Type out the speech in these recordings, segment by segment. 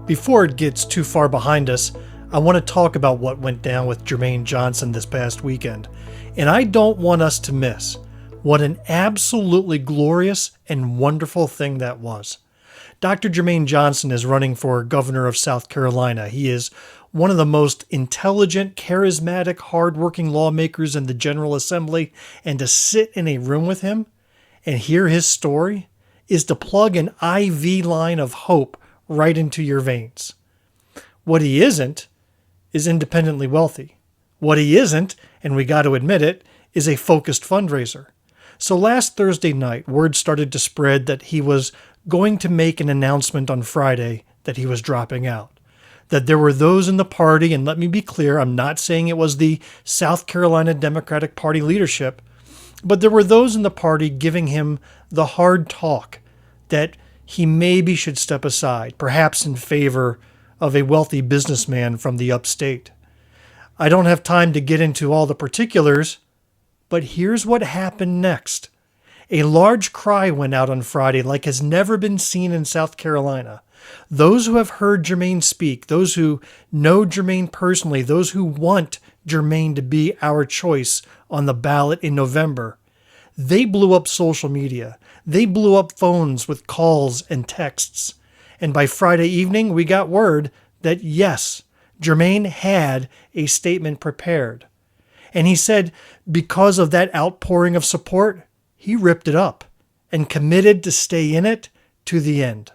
Before it gets too far behind us, I want to talk about what went down with Jermaine Johnson this past weekend. And I don't want us to miss what an absolutely glorious and wonderful thing that was. Dr. Jermaine Johnson is running for governor of South Carolina. He is one of the most intelligent, charismatic, hardworking lawmakers in the General Assembly, and to sit in a room with him and hear his story is to plug an IV line of hope right into your veins. What he isn't is independently wealthy. What he isn't, and we got to admit it, is a focused fundraiser. So last Thursday night, word started to spread that he was going to make an announcement on Friday that he was dropping out. That there were those in the party, and let me be clear, I'm not saying it was the South Carolina Democratic Party leadership, but there were those in the party giving him the hard talk that he maybe should step aside, perhaps in favor of a wealthy businessman from the upstate. I don't have time to get into all the particulars, but here's what happened next. A large cry went out on Friday like has never been seen in South Carolina. Those who have heard Jermaine speak, those who know Jermaine personally, those who want Jermaine to be our choice on the ballot in November, they blew up social media. They blew up phones with calls and texts. And by Friday evening, we got word that yes, Jermaine had a statement prepared. And he said because of that outpouring of support, he ripped it up and committed to stay in it to the end.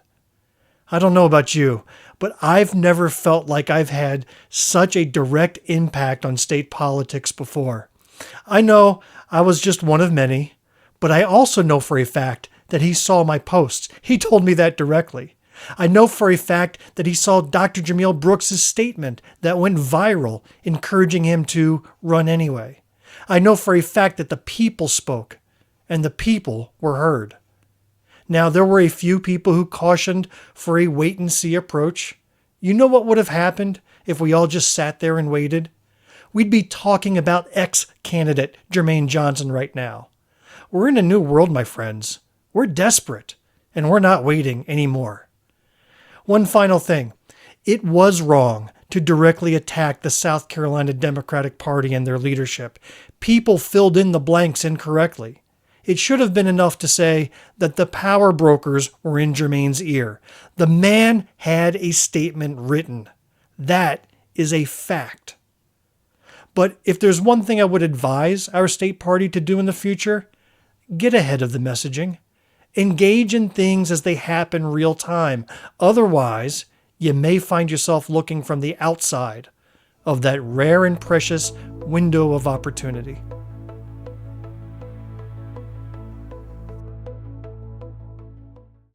I don't know about you, but I've never felt like I've had such a direct impact on state politics before. I know I was just one of many, but I also know for a fact that he saw my posts. He told me that directly. I know for a fact that he saw Dr. Jamil Brooks' statement that went viral, encouraging him to run anyway. I know for a fact that the people spoke, and the people were heard. Now, there were a few people who cautioned for a wait-and-see approach. You know what would have happened if we all just sat there and waited? We'd be talking about ex-candidate Jermaine Johnson right now. We're in a new world, my friends. We're desperate, and we're not waiting anymore. One final thing. It was wrong to directly attack the South Carolina Democratic Party and their leadership. People filled in the blanks incorrectly. It should have been enough to say that the power brokers were in Jermaine's ear. The man had a statement written. That is a fact. But if there's one thing I would advise our state party to do in the future, get ahead of the messaging. Engage in things as they happen real time. Otherwise, you may find yourself looking from the outside of that rare and precious window of opportunity.